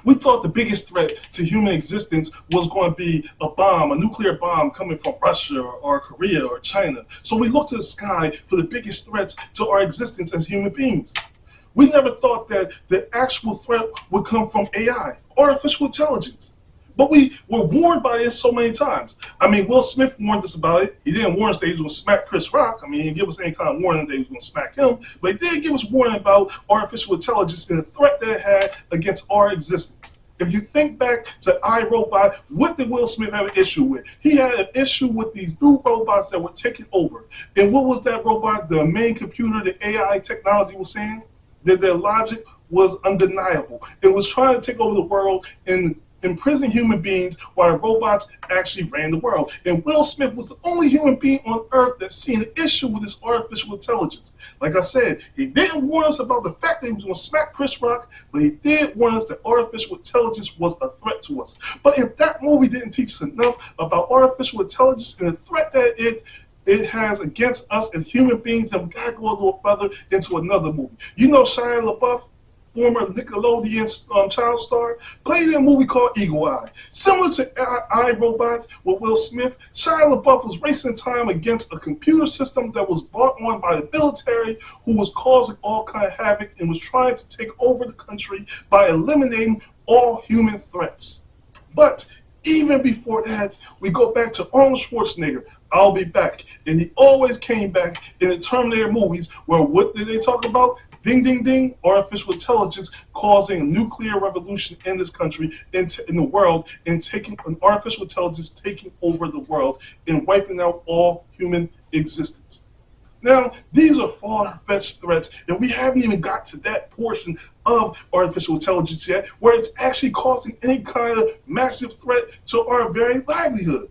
We thought the biggest threat to human existence was going to be a bomb, a nuclear bomb coming from Russia or Korea or China. So we looked to the sky for the biggest threats to our existence as human beings. We never thought that the actual threat would come from AI, artificial intelligence. But we were warned by it so many times. I mean, Will Smith warned us about it. He didn't warn us that he was going to smack Chris Rock. I mean, he didn't give us any kind of warning that he was going to smack him. But he did give us warning about artificial intelligence and the threat that it had against our existence. If you think back to iRobot, what did Will Smith have an issue with? He had an issue with these new robots that were taking over. And what was that robot, the main computer, the AI technology was saying? That their logic was undeniable. It was trying to take over the world and imprison human beings while robots actually ran the world. And Will Smith was the only human being on earth that seen an issue with this artificial intelligence. Like I said, he didn't warn us about the fact that he was going to smack Chris Rock, but he did warn us that artificial intelligence was a threat to us. But if that movie didn't teach us enough about artificial intelligence and the threat that it has against us as human beings, then we gotta go a little further into another movie. You know Shia LaBeouf, former Nickelodeon child star, played in a movie called Eagle Eye. Similar to iRobot with Will Smith, Shia LaBeouf was racing time against a computer system that was brought on by the military who was causing all kind of havoc and was trying to take over the country by eliminating all human threats. But even before that, we go back to Arnold Schwarzenegger. I'll be back. And he always came back in the Terminator movies where what did they talk about? Ding, ding, ding, artificial intelligence causing a nuclear revolution in this country, in the world, and taking an artificial intelligence taking over the world and wiping out all human existence. Now, these are far-fetched threats, and we haven't even got to that portion of artificial intelligence yet, where it's actually causing any kind of massive threat to our very livelihood.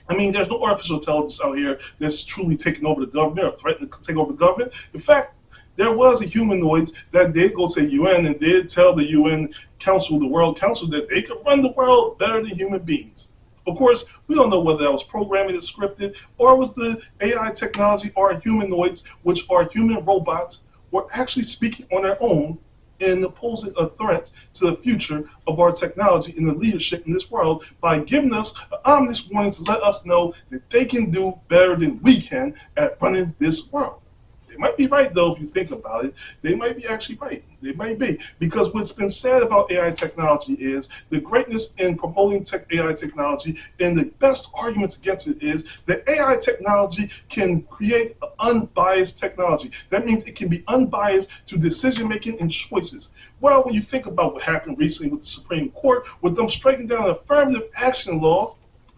I mean, there's no artificial intelligence out here that's truly taking over the government or threatening to take over the government. In fact, there was a humanoid that did go to the UN and did tell the UN Council, the World Council, that they could run the world better than human beings. Of course, we don't know whether that was programming or scripted, or was the AI technology or humanoids, which are human robots, were actually speaking on their own and posing a threat to the future of our technology and the leadership in this world by giving us an ominous warning to let us know that they can do better than we can at running this world. They might be right, though, if you think about it. They might be actually right. They might be. Because what's been said about AI technology is the greatness in promoting AI technology, and the best arguments against it is that AI technology can create unbiased technology. That means it can be unbiased to decision-making and choices. Well, when you think about what happened recently with the Supreme Court, with them straightening down an affirmative action law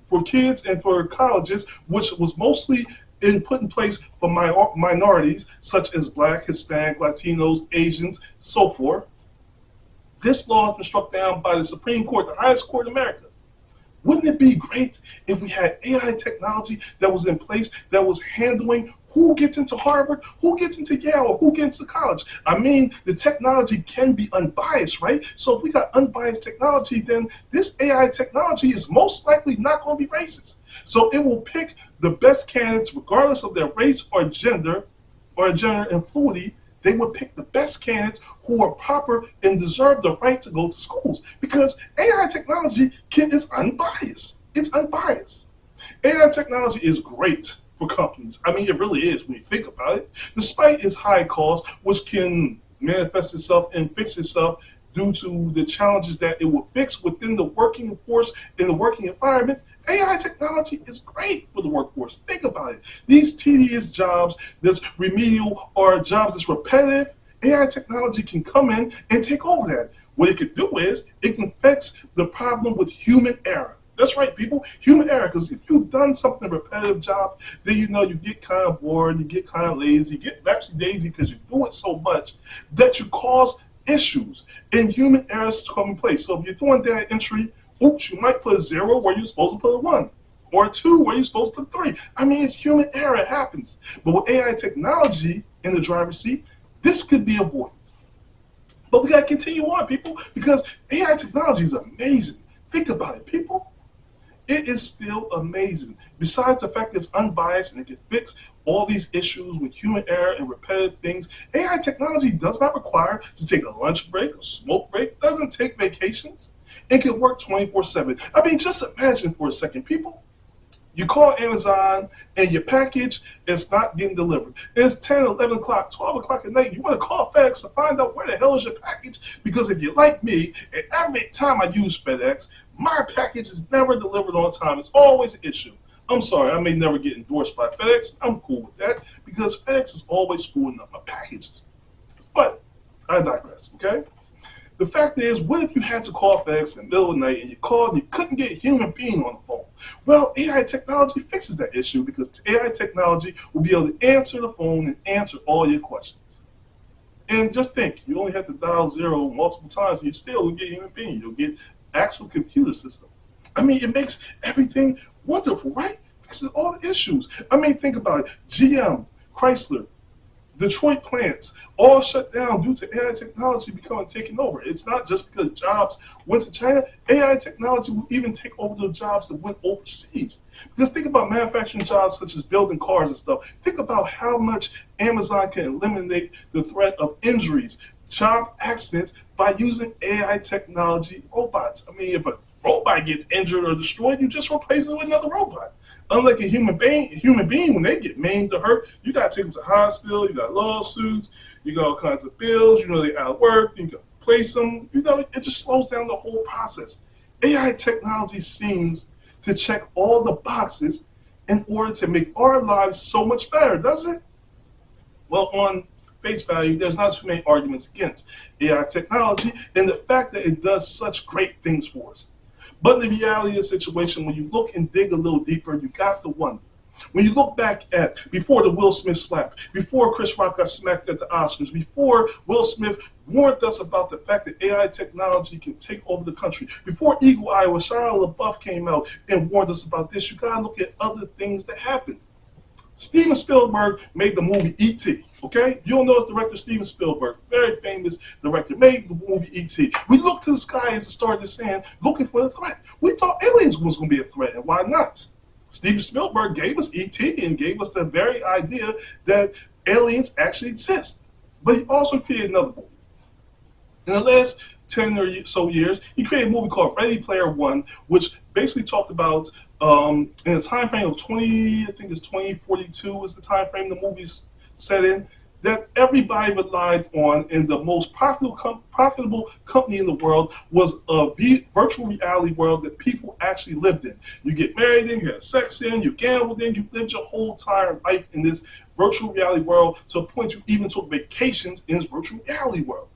for kids and for colleges, which was mostly put in place for minorities such as Black, Hispanic, Latinos, Asians, so forth. This law has been struck down by the Supreme Court, the highest court in America. Wouldn't it be great if we had AI technology that was in place that was handling who gets into Harvard, who gets into Yale, or who gets to college? I mean, the technology can be unbiased, right? So if we got unbiased technology, then this AI technology is most likely not going to be racist. So it will pick the best candidates regardless of their race or gender and fluidity. They would pick the best candidates who are proper and deserve the right to go to schools, because AI technology is unbiased. It's unbiased. AI technology is great for companies. I mean, it really is when you think about it. Despite its high cost, which can manifest itself and fix itself due to the challenges that it will fix within the working force in the working environment, AI technology is great for the workforce. Think about it. These tedious jobs that's remedial or jobs that's repetitive, AI technology can come in and take over that. What it can do is it can fix the problem with human error. That's right, people, human error, because if you've done something repetitive job, then you know you get kind of bored, you get kind of lazy, you get lapsy-daisy because you do it so much that you cause issues and human errors come in place. So if you're doing data entry, oops, you might put a 0 where you're supposed to put a 1, or a 2 where you're supposed to put a 3. I mean, it's human error, it happens. But with AI technology in the driver's seat, this could be avoided. But we got to continue on, people, because AI technology is amazing. Think about it, people. it is still amazing. Besides the fact that it's unbiased and it can fix all these issues with human error and repetitive things, AI technology does not require to take a lunch break, a smoke break, doesn't take vacations. It can work 24/7. I mean, just imagine for a second, people. You call Amazon and your package is not getting delivered. It's 10, 11 o'clock, 12 o'clock at night. You want to call FedEx to find out where the hell is your package? Because if you're like me, and every time I use FedEx, my package is never delivered on time. It's always an issue. I'm sorry, I may never get endorsed by FedEx. I'm cool with that because FedEx is always screwing up my packages. But I digress, okay? The fact is, what if you had to call FedEx in the middle of the night and you called and you couldn't get a human being on the phone? Well, AI technology fixes that issue because AI technology will be able to answer the phone and answer all your questions. And just think, you only have to dial 0 multiple times and you still will get a human being. You'll get actual computer system. I mean, it makes everything wonderful, right? Fixes all the issues. I mean, think about it. GM, Chrysler, Detroit plants all shut down due to AI technology becoming taken over. It's not just because jobs went to China. AI technology will even take over the jobs that went overseas. Because think about manufacturing jobs such as building cars and stuff. Think about how much Amazon can eliminate the threat of injuries, job accidents by using AI technology robots. I mean, if a robot gets injured or destroyed, you just replace it with another robot. Unlike a human being, when they get maimed or hurt, you got to take them to the hospital, you got lawsuits, you got all kinds of bills, you know they out of work, you got to replace them. You know, it just slows down the whole process. AI technology seems to check all the boxes in order to make our lives so much better, doesn't it? Well, on face value, there's not too many arguments against AI technology and the fact that it does such great things for us. But in the reality of the situation, when you look and dig a little deeper, you got to wonder. When you look back at before the Will Smith slap, before Chris Rock got smacked at the Oscars, before Will Smith warned us about the fact that AI technology can take over the country, before Eagle Eye with Shia LaBeouf came out and warned us about this, you got to look at other things that happened. Steven Spielberg made the movie E.T., okay? You don't know it's director Steven Spielberg, very famous director, made the movie E.T. We looked to the sky as it started to sand, looking for a threat. We thought aliens was going to be a threat, and why not? Steven Spielberg gave us E.T. and gave us the very idea that aliens actually exist. But he also created another movie. In the last 10 or so years, he created a movie called Ready Player One, which basically talked about in a time frame of 2042 is the time frame the movie's set in, that everybody relied on, and the most profitable company in the world was a virtual reality world that people actually lived in. You get married in, you had sex in, you gambled in, you lived your whole entire life in this virtual reality world to a point you even took vacations in this virtual reality world.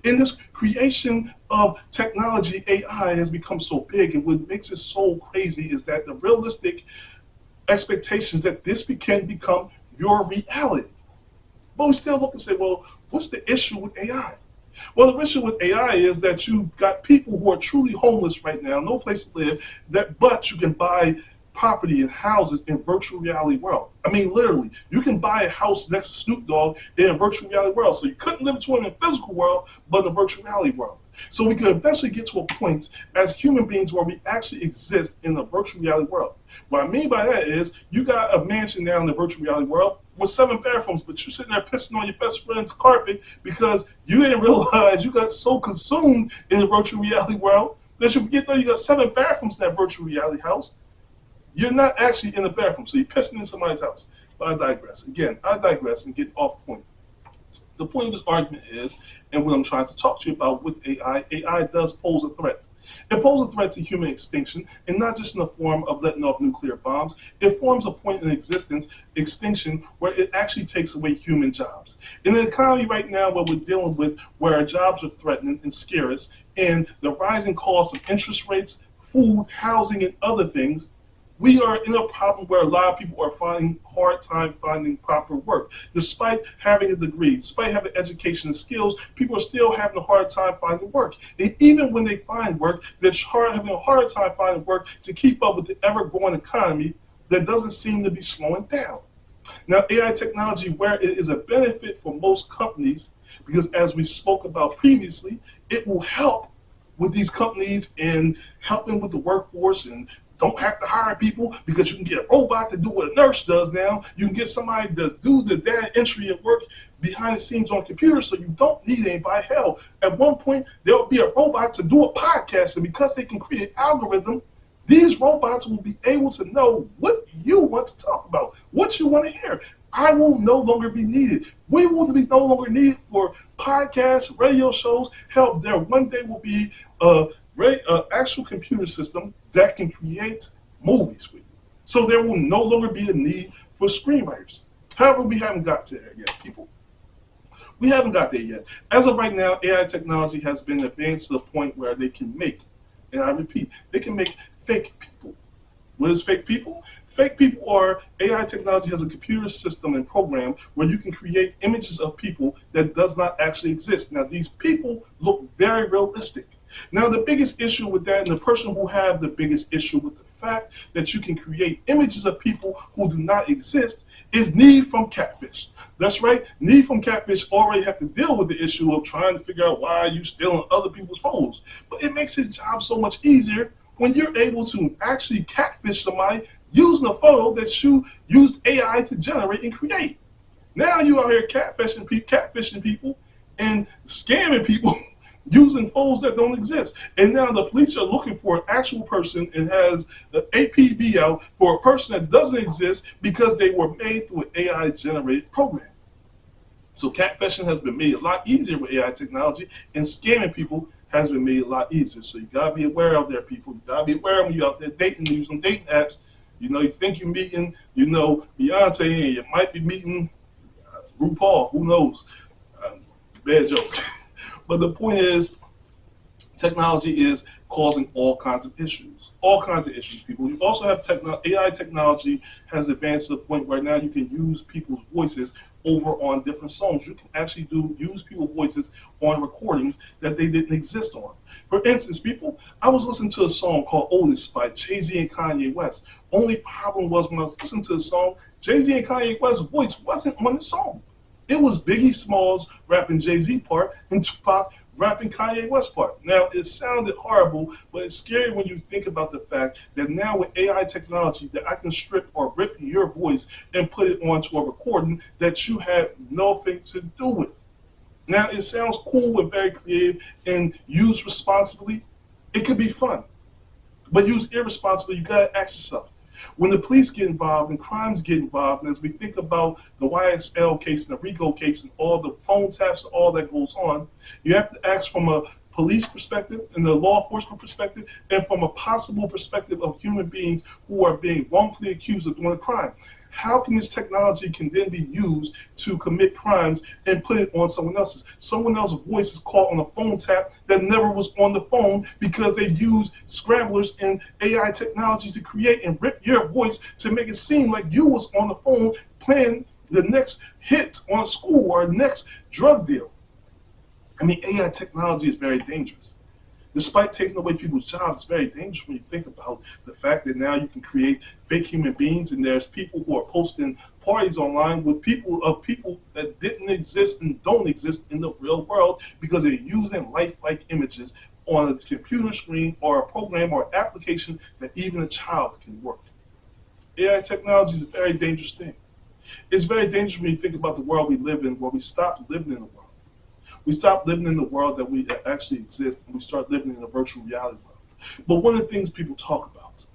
In this creation of technology, AI has become so big, and what makes it so crazy is that the realistic expectations that this can become your reality. But we still look and say, well, what's the issue with AI? Well, the issue with AI is that you've got people who are truly homeless right now, no place to live, but you can buy property and houses in virtual reality world. I mean, literally, you can buy a house next to Snoop Dogg in a virtual reality world. So you couldn't live to him in the physical world, but in the virtual reality world. So we could eventually get to a point as human beings where we actually exist in the virtual reality world. What I mean by that is you got a mansion now in the virtual reality world with 7 bathrooms, but you're sitting there pissing on your best friend's carpet because you didn't realize you got so consumed in the virtual reality world that you forget that you got 7 bathrooms in that virtual reality house. You're not actually in the bathroom, so you're pissing in somebody's house. But I digress. Again, I digress and get off point. The point of this argument is, and what I'm trying to talk to you about with AI, AI does pose a threat. It poses a threat to human extinction, and not just in the form of letting off nuclear bombs. It forms a point in extinction where it actually takes away human jobs. In an economy right now where we're dealing with where our jobs are threatened and scarce, and the rising cost of interest rates, food, housing, and other things, we are in a problem where a lot of people are finding hard time finding proper work. Despite having a degree, despite having education and skills, people are still having a hard time finding work. And even when they find work, they're having a hard time finding work to keep up with the ever-growing economy that doesn't seem to be slowing down. Now, AI technology, where it is a benefit for most companies, because as we spoke about previously, it will help with these companies in helping with the workforce and don't have to hire people because you can get a robot to do what a nurse does now. You can get somebody to do the data entry at work behind the scenes on a computer, so you don't need anybody. Hell, at one point, there will be a robot to do a podcast, and because they can create an algorithm, these robots will be able to know what you want to talk about, what you want to hear. I will no longer be needed. We will be no longer needed for podcasts, radio shows. Hell, there one day will be a actual computer system that can create movies for you. So there will no longer be a need for screenwriters. However, we haven't got to there yet, people. We haven't got there yet. As of right now, AI technology has been advanced to the point where they can make, and I repeat, they can make fake people. What is fake people? Fake people are AI technology has a computer system and program where you can create images of people that does not actually exist. Now, these people look very realistic. Now, the biggest issue with that, and the person who have the biggest issue with the fact that you can create images of people who do not exist, is Nev from Catfish. That's right, Nev from Catfish already have to deal with the issue of trying to figure out why you stealing other people's photos. But it makes his job so much easier when you're able to actually catfish somebody using a photo that you used AI to generate and create. Now you out here catfishing people and scamming people using photos that don't exist. And now the police are looking for an actual person and has the APB out for a person that doesn't exist because they were made through an AI generated program. So catfishing has been made a lot easier with AI technology, and scamming people has been made a lot easier. So you gotta be aware of there, people. You gotta be aware when you're out there dating, using dating apps. You know, you think you're meeting, you know, Beyonce, and you might be meeting RuPaul. Who knows? Bad joke. But the point is, technology is causing all kinds of issues. All kinds of issues, people. You also have AI technology has advanced to the point where now you can use people's voices over on different songs. You can actually use people's voices on recordings that they didn't exist on. For instance, people, I was listening to a song called Otis by Jay-Z and Kanye West. Only problem was when I was listening to the song, Jay-Z and Kanye West's voice wasn't on the song. It was Biggie Smalls rapping Jay-Z part and Tupac rapping Kanye West part. Now, it sounded horrible, but it's scary when you think about the fact that now with AI technology that I can strip or rip your voice and put it onto a recording that you had nothing to do with. Now, it sounds cool and very creative and used responsibly. It could be fun, but used irresponsibly, you gotta ask yourself, when the police get involved and crimes get involved, and as we think about the YSL case and the RICO case and all the phone taps and all that goes on, you have to ask from a police perspective and the law enforcement perspective and from a possible perspective of human beings who are being wrongfully accused of doing a crime. How can this technology can then be used to commit crimes and put it on someone else's? Someone else's voice is caught on a phone tap that never was on the phone because they used scramblers and AI technology to create and rip your voice to make it seem like you was on the phone playing the next hit on a school or next drug deal. I mean, AI technology is very dangerous. Despite taking away people's jobs, it's very dangerous when you think about the fact that now you can create fake human beings, and there's people who are posting parties online with people that didn't exist and don't exist in the real world because they're using lifelike images on a computer screen or a program or application that even a child can work. AI technology is a very dangerous thing. It's very dangerous when you think about the world we live in, where we stop living in the world. We stop living in the world that we actually exist, and we start living in a virtual reality world. But one of the things people talk about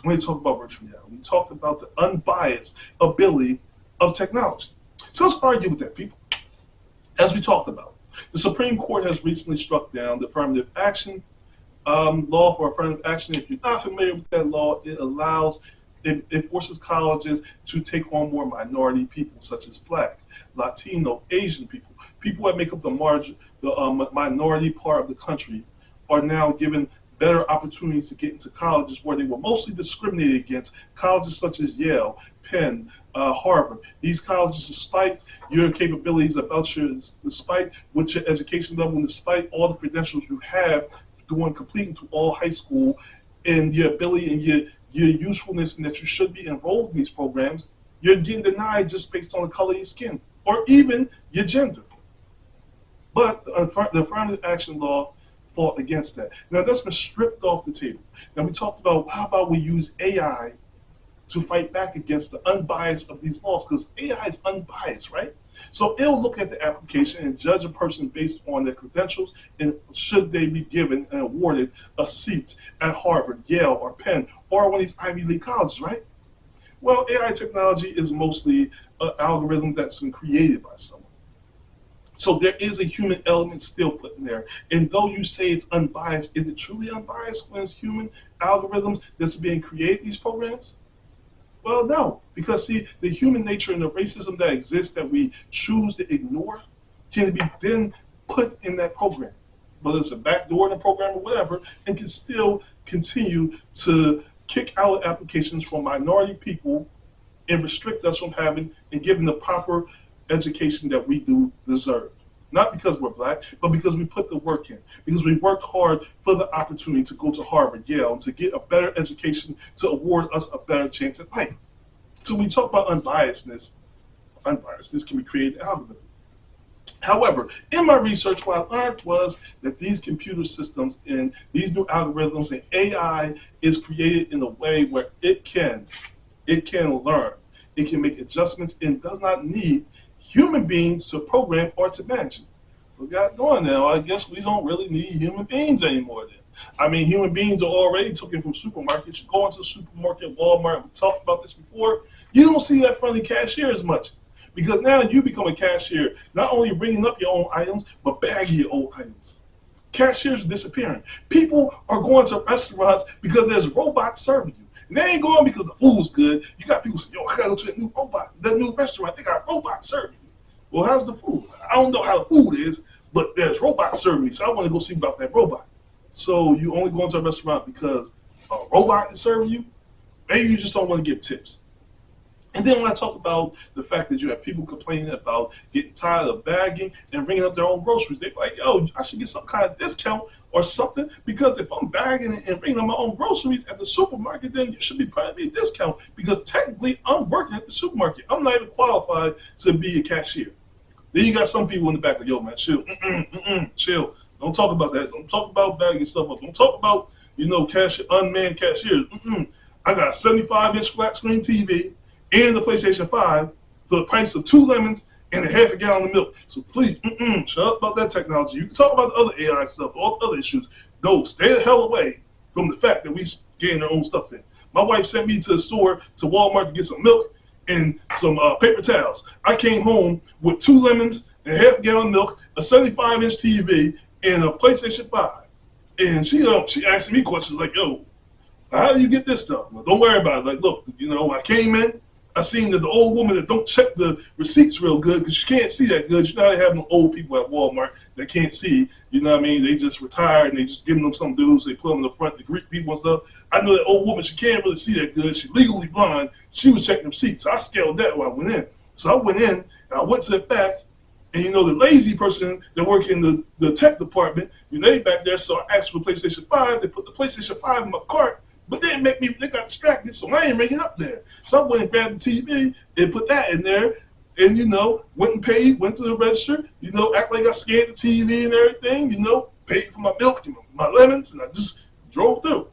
when they talk about virtual reality, we talked about the unbiased ability of technology. So let's argue with that, people. As we talked about, the Supreme Court has recently struck down the affirmative action law for affirmative action. If you're not familiar with that law, it forces colleges to take on more minority people, such as Black, Latino, Asian people. People that make up the minority part of the country are now given better opportunities to get into colleges where they were mostly discriminated against. Colleges such as Yale, Penn, Harvard. These colleges, despite your capabilities, despite what your education level, and despite all the credentials you have completing through all high school, and your ability and your usefulness, and that you should be enrolled in these programs, you're getting denied just based on the color of your skin or even your gender. But the affirmative action law fought against that. Now that's been stripped off the table. Now we talked about how about we use AI to fight back against the unbiased of these laws, because AI is unbiased, right? So it'll look at the application and judge a person based on their credentials and should they be given and awarded a seat at Harvard, Yale, or Penn, or one of these Ivy League colleges, right? Well, AI technology is mostly an algorithm that's been created by someone. So there is a human element still put in there. And though you say it's unbiased, is it truly unbiased when it's human algorithms that's being created, these programs? Well, no, because see, the human nature and the racism that exists that we choose to ignore can be then put in that program, whether it's a backdoor in the program or whatever, and can still continue to kick out applications from minority people and restrict us from having and giving the proper education that we do deserve. Not because we're black, but because we put the work in, because we worked hard for the opportunity to go to Harvard, Yale, and to get a better education to award us a better chance at life. So when we talk about unbiasedness can be created in algorithm. However, in my research, what I learned was that these computer systems and these new algorithms and AI is created in a way where it can learn, it can make adjustments, and does not need human beings to program or to manage it. We got going now. I guess we don't really need human beings anymore then. I mean, human beings are already taken from supermarkets. You go into the supermarket, Walmart, we talked about this before, you don't see that friendly cashier as much. Because now you become a cashier, not only ringing up your own items, but bagging your own items. Cashiers are disappearing. People are going to restaurants because there's robots serving you. And they ain't going because the food's good. You got people saying, yo, I gotta go to that new restaurant. They got robots serving you. Well, how's the food? I don't know how the food is, but there's robots serving me, so I want to go see about that robot. So you only go into a restaurant because a robot is serving you? Maybe you just don't want to give tips. And then when I talk about the fact that you have people complaining about getting tired of bagging and ringing up their own groceries, they're like, yo, I should get some kind of discount or something, because if I'm bagging and ringing up my own groceries at the supermarket, then you should be paying me a discount, because technically I'm working at the supermarket. I'm not even qualified to be a cashier. Then you got some people in the back like, yo, man, chill, chill. Don't talk about that. Don't talk about bagging stuff up. Don't talk about, unmanned cashiers. I got a 75-inch flat screen TV and the PlayStation 5 for the price of 2 lemons and a half a gallon of milk. So please, shut up about that technology. You can talk about the other AI stuff, all the other issues. No, stay the hell away from the fact that we getting our own stuff in. My wife sent me to the store, to Walmart, to get some milk and some paper towels. I came home with 2 lemons and a half a gallon of milk, a 75-inch TV, and a PlayStation 5. And she asking me questions like, yo, how do you get this stuff? Well, don't worry about it. Like, look, I came in, I seen that the old woman that don't check the receipts real good because she can't see that good. You know how they have them old people at Walmart that can't see, you know what I mean? They just retired and they just giving them some dudes, they put them in the front to greet people and stuff. I know that old woman, she can't really see that good. She legally blind. She was checking the receipts. So I scaled that when I went in. So I went in and I went to the back, and the lazy person that work in the tech department, they back there. So I asked for the PlayStation 5. They put the PlayStation 5 in my cart. But they got distracted, so I ain't ringing up there. So I went and grabbed the TV and put that in there, and went and paid, went to the register, act like I scanned the TV and everything, paid for my milk, my lemons, and I just drove through.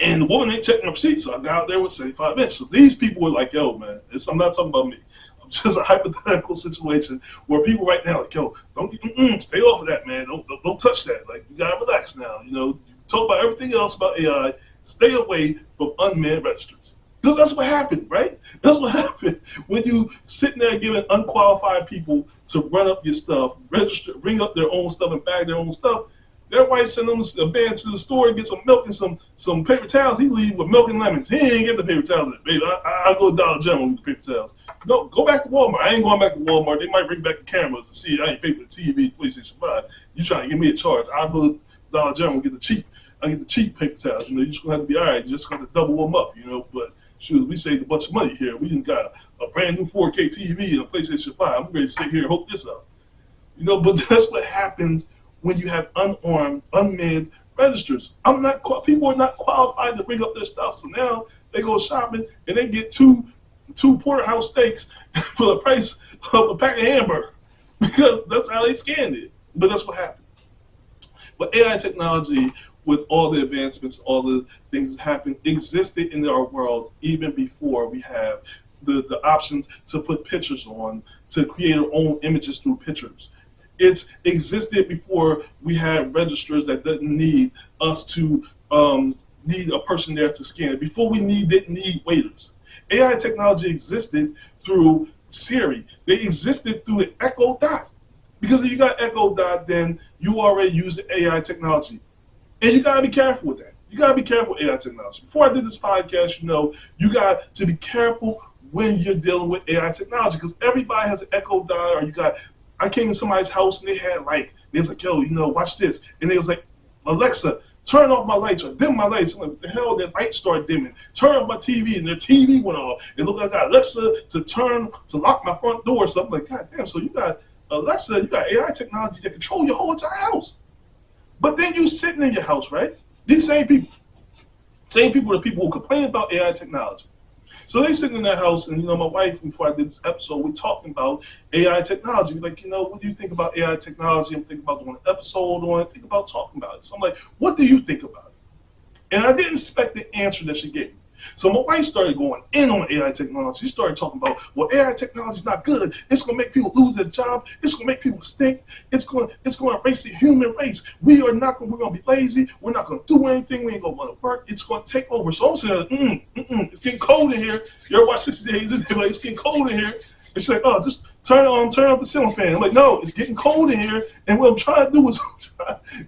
And the woman ain't checking my receipts, so I got out there with 75 inch. So these people were like, yo, man, I'm not talking about me. I'm just a hypothetical situation where people right now like, yo, don't stay off of that, man. Don't touch that. Like, you gotta relax now. You talk about everything else about AI. Stay away from unmanned registers. Because that's what happened, right? That's what happened when you sitting there giving unqualified people to run up your stuff, register, ring up their own stuff and bag their own stuff. Their wife sent them a man to the store and get some milk and some paper towels. He leave with milk and lemons. He ain't get the paper towels. Baby, I'll go to Dollar General with the paper towels. No, go back to Walmart. I ain't going back to Walmart. They might bring back the cameras and see I ain't paid for the TV, PlayStation 5. You trying to give me a charge. I'll go to Dollar General and get the cheap paper towels. You're just gonna have to be all right. You're just gonna double them up, But shoot, we saved a bunch of money here. We didn't got a brand new 4K TV and a PlayStation 5. I'm ready to sit here and hook this up, But that's what happens when you have unmanned registers. People are not qualified to bring up their stuff. So now they go shopping and they get two porterhouse steaks for the price of a pack of hamburger because that's how they scanned it. But that's what happened. But AI technology, with all the advancements, all the things that happen, existed in our world even before we have the options to put pictures on, to create our own images through pictures. It's existed before we had registers that didn't need us to need a person there to scan it. Before we didn't need waiters. AI technology existed through Siri. They existed through the Echo Dot. Because if you got Echo Dot, then you already use the AI technology. And you gotta be careful with that. You gotta be careful with AI technology. Before I did this podcast, you got to be careful when you're dealing with AI technology, because everybody has an Echo Dot, or I came to somebody's house and they was like, yo, watch this. And they was like, Alexa, turn off my lights or dim my lights. I'm like, what the hell, their lights started dimming. Turn off my TV, and their TV went off. It looked like I got Alexa to lock my front door. So I'm like, God damn, so you got Alexa, you got AI technology that control your whole entire house. But then you sitting in your house, right? These same people are the people who complain about AI technology. So they sitting in their house, and my wife, before I did this episode, we're talking about AI technology. We're like, what do you think about AI technology? I'm thinking about doing an episode on it, think about talking about it. So I'm like, what do you think about it? And I didn't expect the answer that she gave me. So my wife started going in on AI technology. She started talking about, well, AI technology is not good. It's going to make people lose their job. It's going to make people stink. It's going to erase the human race. We're going to be lazy. We're not going to do anything. We ain't going to want to work. It's going to take over. So I'm saying, it's getting cold in here. You ever watch 60 Days? It's getting cold in here. And she's like, oh, just turn up the ceiling fan. I'm like, no, it's getting cold in here. And what I'm trying to do is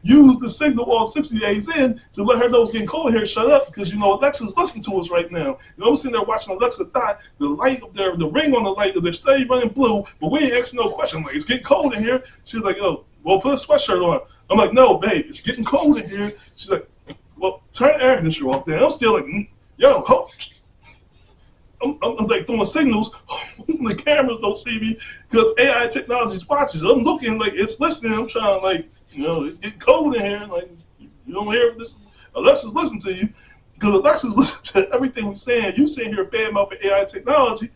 use the signal all 60 days in to let her know it's getting cold in here. Shut up, because Alexa's listening to us right now. I'm sitting there watching Alexa Dot, the light up there, the ring on the light, they're steady running blue, but we ain't asking no question. I'm like, it's getting cold in here. She's like, oh, well, put a sweatshirt on. I'm like, no, babe, it's getting cold in here. She's like, well, turn the air conditioner off there. I'm still like, yo, I'm like throwing signals. The cameras don't see me because AI technology's watching. I'm looking like it's listening. I'm trying it's getting cold in here. Like, you don't hear this. Alexa's listening to you because Alexa's listening to everything we're saying. You sitting here badmouthing AI technology.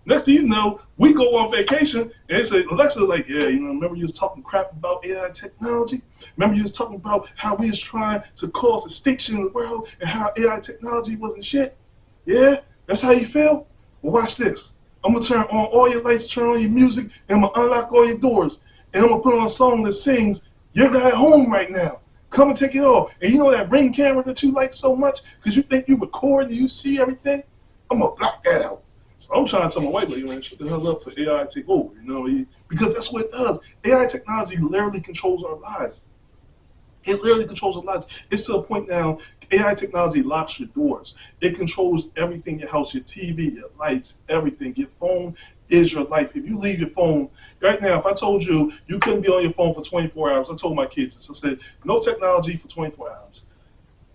Next thing you know, we go on vacation and they say, Alexa's like, yeah, remember you was talking crap about AI technology? Remember you was talking about how we was trying to cause extinction in the world and how AI technology wasn't shit? Yeah? That's how you feel? Well, watch this. I'm going to turn on all your lights, turn on your music, and I'm going to unlock all your doors. And I'm going to put on a song that sings, you're not at home right now. Come and take it off. And you know that Ring camera that you like so much because you think you record and you see everything? I'm going to block that out. So I'm trying to tell my wife, like, man, shut the hell up for AI to take over, because that's what it does. AI technology literally controls our lives. It literally controls our lives. It's to the point now, AI technology locks your doors. It controls everything in your house, your TV, your lights, everything. Your phone is your life. If you leave your phone, right now, if I told you you couldn't be on your phone for 24 hours, I told my kids this. I said, no technology for 24 hours.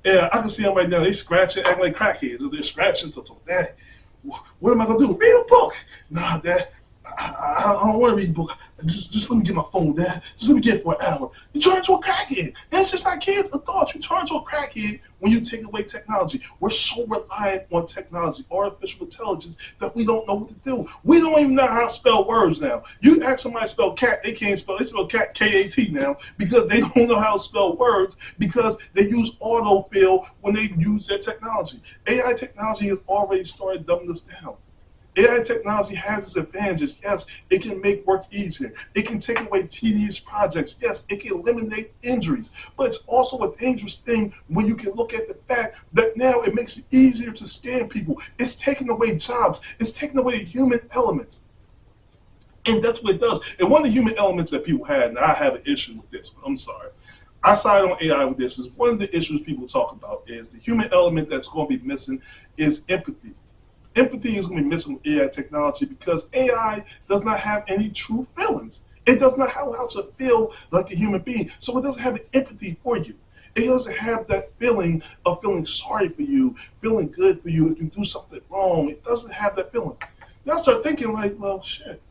Yeah, I can see them right now. They scratching, acting like crackheads. They're scratching. So, Dad, what am I going to do? Read a book. Nah, Dad. I don't want to read a book. Just let me get my phone, Dad. Just let me get it for an hour. You turn into a crackhead. And it's just like kids, adults. You turn into a crackhead when you take away technology. We're so reliant on technology, artificial intelligence, that we don't know what to do. We don't even know how to spell words now. You ask somebody to spell cat, they can't spell. They spell cat K-A-T now because they don't know how to spell words because they use autofill when they use their technology. AI technology has already started dumbing us down. AI technology has its advantages. Yes, it can make work easier. It can take away tedious projects. Yes, it can eliminate injuries. But it's also a dangerous thing when you can look at the fact that now it makes it easier to scam people. It's taking away jobs. It's taking away the human element. And that's what it does. And one of the human elements that people had, and I have an issue with this, but I'm sorry. I side on AI with this, is one of the issues people talk about is the human element that's going to be missing is empathy. Empathy is going to be missing with AI technology because AI does not have any true feelings. It does not have how to feel like a human being. So it doesn't have an empathy for you. It doesn't have that feeling of feeling sorry for you, feeling good for you if you do something wrong. It doesn't have that feeling. Then I start thinking like, well, shit.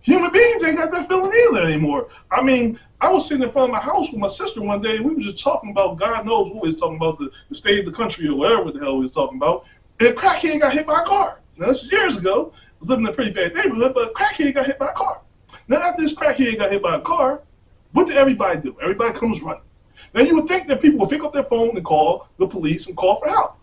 Human beings ain't got that feeling either anymore. I mean, I was sitting in front of my house with my sister one day, and we were just talking about God knows what we was talking about, the state of the country or whatever the hell we was talking about. And a crackhead got hit by a car. Now, this is years ago. I was living in a pretty bad neighborhood, but a crackhead got hit by a car. Now, after this crackhead got hit by a car, what did everybody do? Everybody comes running. Now you would think that people would pick up their phone and call the police and call for help.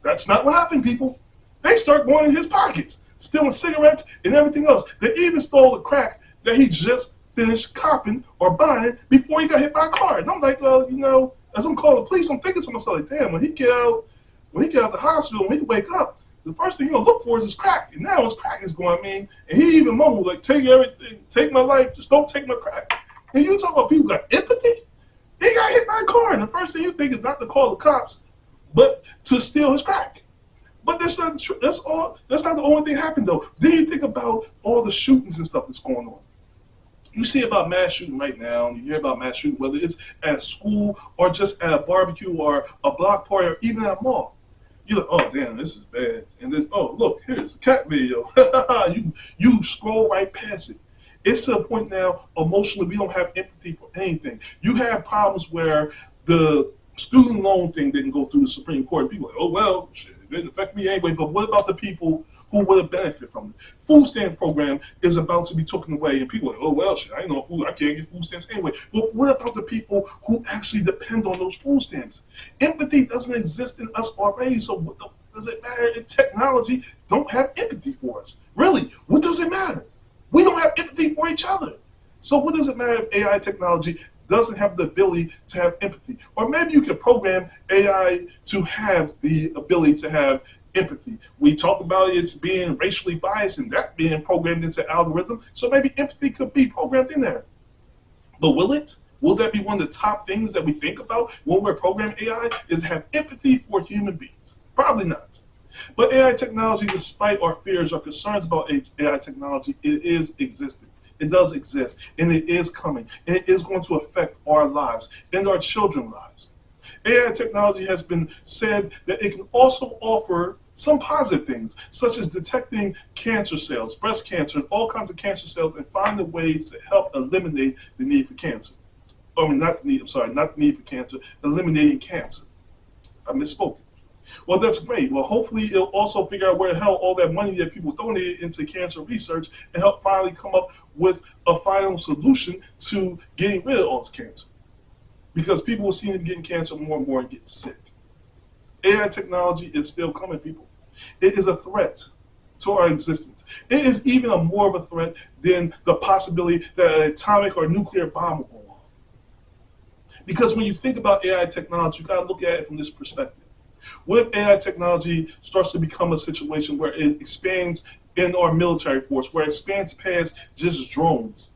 That's not what happened, people. They start going in his pockets, stealing cigarettes and everything else. They even stole the crack that he just finished copping or buying before he got hit by a car. And I'm like, well, as I'm calling the police, I'm thinking to myself, like, damn, when he get out of the hospital, when he wake up, the first thing he'll look for is his crack. And now his crack is going, and he even mumbled, like, take everything, take my life, just don't take my crack. And you talk about people who got empathy? He got hit by a car, and the first thing you think is not to call the cops, but to steal his crack. But that's not true. That's not the only thing that happened, though. Then you think about all the shootings and stuff that's going on. You see about mass shooting right now, and you hear about mass shooting, whether it's at school or just at a barbecue or a block party or even at a mall. You're like, oh, damn, this is bad. And then, oh, look, here's the cat video. you scroll right past it. It's to a point now, emotionally, we don't have empathy for anything. You have problems where the student loan thing didn't go through the Supreme Court. And people are like, oh, well, shit, it didn't affect me anyway. But what about the people who would have benefited from it? Food stamp program is about to be taken away. And people are like, oh, well, shit, I ain't no food. I can't get food stamps anyway. But what about the people who actually depend on those food stamps? Empathy doesn't exist in us already. So what does it matter if technology don't have empathy for us? Really, what does it matter? We don't have empathy for each other. So what does it matter if AI technology doesn't have the ability to have empathy? Or maybe you can program AI to have the ability to have empathy. We talk about it being racially biased and that being programmed into algorithm. So maybe empathy could be programmed in there. But will it? Will that be one of the top things that we think about when we're programming AI, is to have empathy for human beings? Probably not. But AI technology, despite our fears or concerns about AI technology, it is existing. It does exist, and it is coming, and it is going to affect our lives and our children's lives. AI technology has been said that it can also offer some positive things, such as detecting cancer cells, breast cancer, and all kinds of cancer cells, and finding ways to help eliminate the need for cancer. Not the need for cancer, eliminating cancer. I misspoke. Well, that's great. Well, hopefully it'll also figure out where the hell all that money that people donated into cancer research and help finally come up with a final solution to getting rid of all this cancer. Because people will seem to be getting cancer more and more and getting sick. AI technology is still coming, people. It is a threat to our existence. It is even more of a threat than the possibility that an atomic or nuclear bomb will go off. Because when you think about AI technology, you got to look at it from this perspective. What if AI technology starts to become a situation where it expands in our military force, where it expands past just drones?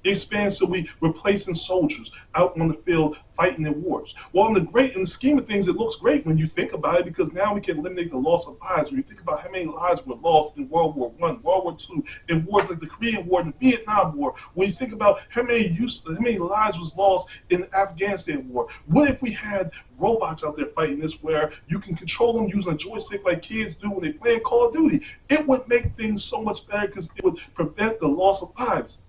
It expands so we replacing soldiers out on the field fighting in wars. Well, in the scheme of things, it looks great when you think about it, because now we can eliminate the loss of lives. When you think about how many lives were lost in World War I, World War II, in wars like the Korean War and the Vietnam War, when you think about how many lives was lost in the Afghanistan War, what if we had robots out there fighting this, where you can control them using a joystick like kids do when they play Call of Duty? It would make things so much better because it would prevent the loss of lives.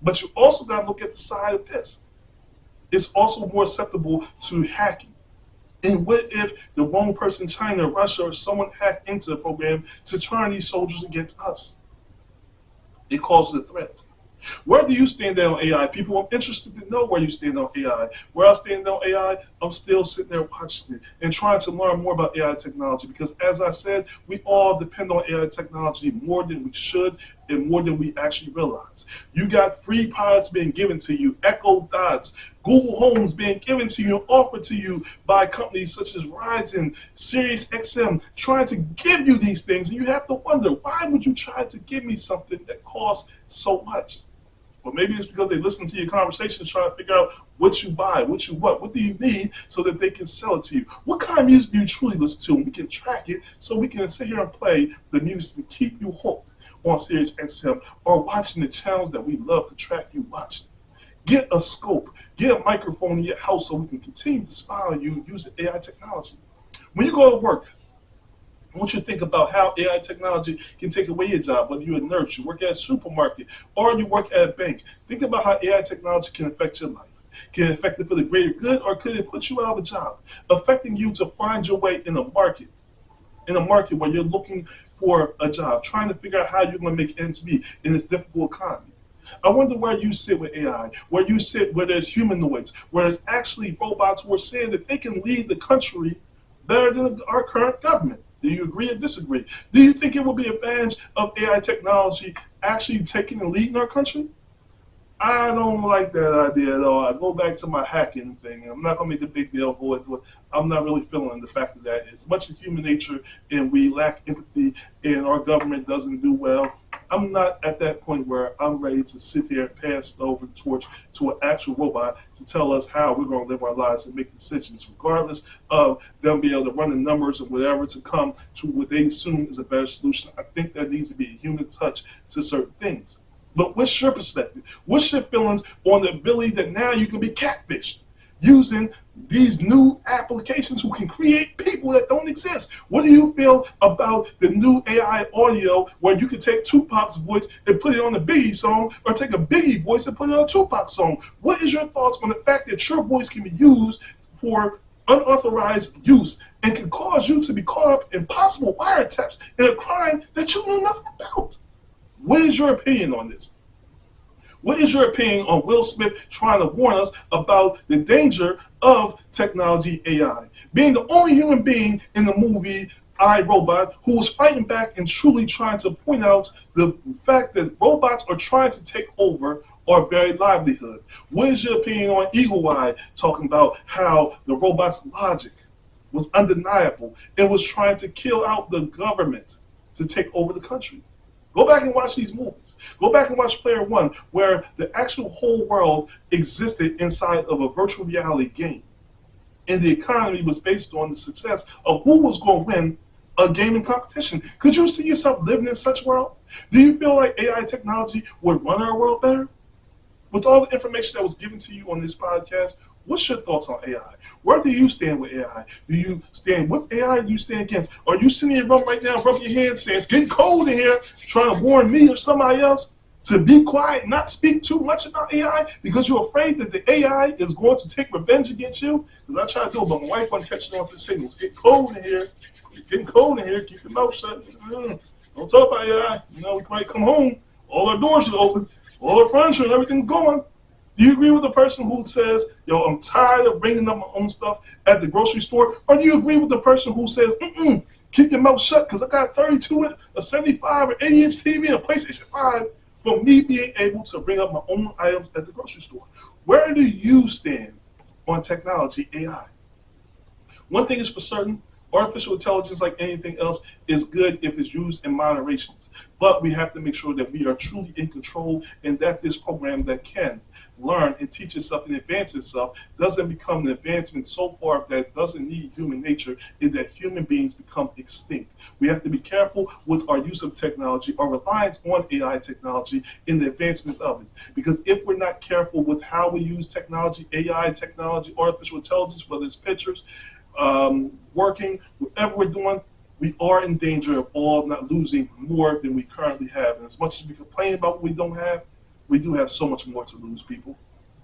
But you also got to look at the side of this. It's also more susceptible to hacking. And what if the wrong person, China, Russia, or someone hacked into the program to turn these soldiers against us? It causes a threat. Where do you stand on AI? People, I'm interested to know where you stand on AI. Where I stand on AI, I'm still sitting there watching it and trying to learn more about AI technology, because as I said, we all depend on AI technology more than we should and more than we actually realize. You got free products being given to you, Echo Dots, Google Homes being given to you and offered to you by companies such as Verizon, SiriusXM, trying to give you these things, and you have to wonder, why would you try to give me something that costs so much? Or maybe it's because they listen to your conversations, trying to figure out what you buy, what you want, what do you need, so that they can sell it to you. What kind of music do you truly listen to? And we can track it so we can sit here and play the music to keep you hooked on SiriusXM or watching the channels that we love to track you watching. Get a scope, get a microphone in your house so we can continue to spy on you using AI technology. When you go to work, I want you to think about how AI technology can take away your job, whether you're a nurse, you work at a supermarket, or you work at a bank. Think about how AI technology can affect your life. Can it affect it for the greater good, or could it put you out of a job, affecting you to find your way in a market where you're looking for a job, trying to figure out how you're going to make ends meet in this difficult economy? I wonder where you sit with AI, where you sit where there's humanoids, where there's actually robots who are saying that they can lead the country better than our current government. Do you agree or disagree? Do you think it will be an advantage of AI technology actually taking the lead in our country? I don't like that idea at all. I go back to my hacking thing. I'm not going to make a big deal of it. I'm not really feeling the fact of that. As much as human nature and we lack empathy and our government doesn't do well, I'm not at that point where I'm ready to sit there and pass over the torch to an actual robot to tell us how we're going to live our lives and make decisions, regardless of them being able to run the numbers or whatever to come to what they assume is a better solution. I think there needs to be a human touch to certain things. But what's your perspective? What's your feelings on the ability that now you can be catfished using these new applications who can create people that don't exist? What do you feel about the new AI audio where you can take Tupac's voice and put it on a Biggie song, or take a Biggie voice and put it on a Tupac song? What is your thoughts on the fact that your voice can be used for unauthorized use and can cause you to be caught up in possible wiretaps in a crime that you know nothing about? What is your opinion on this? What is your opinion on Will Smith trying to warn us about the danger of technology AI? Being the only human being in the movie I, Robot, who was fighting back and truly trying to point out the fact that robots are trying to take over our very livelihood. What is your opinion on Eagle Eye talking about how the robot's logic was undeniable and was trying to kill out the government to take over the country? Go back and watch these movies. Go back and watch Player One, where the actual whole world existed inside of a virtual reality game. And the economy was based on the success of who was going to win a gaming competition. Could you see yourself living in such a world? Do you feel like AI technology would run our world better? With all the information that was given to you on this podcast, what's your thoughts on AI? Where do you stand with AI? Do you stand with AI or do you stand against? Are you sitting in your room right now, rubbing your hands, saying it's getting cold in here, trying to warn me or somebody else to be quiet and not speak too much about AI because you're afraid that the AI is going to take revenge against you? Because I tried to do it, but my wife wasn't catching on to the signals. It's getting cold in here. It's getting cold in here. Keep your mouth shut. Don't talk about AI. You know, we might come home. All our doors are open. All our furniture and everything's gone. Do you agree with the person who says, yo, I'm tired of bringing up my own stuff at the grocery store? Or do you agree with the person who says, keep your mouth shut because I got 32, a 75 or 80-inch TV and a PlayStation 5 for me being able to bring up my own items at the grocery store? Where do you stand on technology, AI? One thing is for certain, artificial intelligence, like anything else, is good if it's used in moderation. But we have to make sure that we are truly in control and that this program that can learn and teach itself and advance itself doesn't become an advancement so far that it doesn't need human nature and that human beings become extinct. We have to be careful with our use of technology, our reliance on AI technology in the advancements of it. Because if we're not careful with how we use technology, AI technology, artificial intelligence, whether it's pictures, working, whatever we're doing, we are in danger of all not losing more than we currently have. And as much as we complain about what we don't have, we do have so much more to lose, people.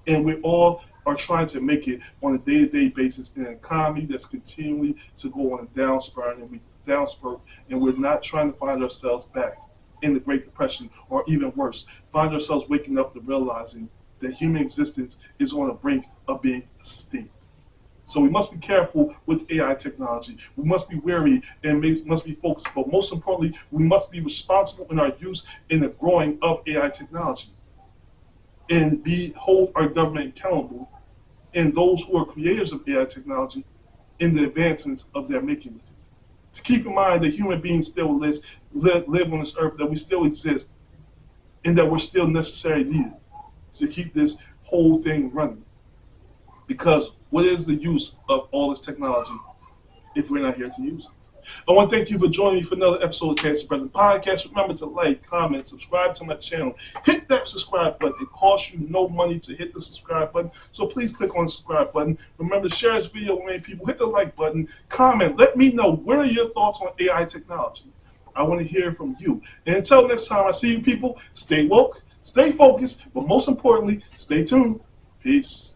And we all are trying to make it on a day-to-day basis in an economy that's continuing to go on a downspurt, and we're not trying to find ourselves back in the Great Depression, or even worse, find ourselves waking up to realizing that human existence is on the brink of being extinct. So we must be careful with AI technology. We must be wary and must be focused. But most importantly, we must be responsible in our use in the growing of AI technology and hold our government accountable and those who are creators of AI technology in the advancements of their making with it. To keep in mind that human beings still live on this earth, that we still exist, and that we're still necessary needed to keep this whole thing running. Because what is the use of all this technology if we're not here to use it? I want to thank you for joining me for another episode of Cast the Present Podcast. Remember to like, comment, subscribe to my channel. Hit that subscribe button. It costs you no money to hit the subscribe button, so please click on the subscribe button. Remember to share this video with many people. Hit the like button. Comment. Let me know, what are your thoughts on AI technology? I want to hear from you. And until next time I see you, people, stay woke, stay focused, but most importantly, stay tuned. Peace.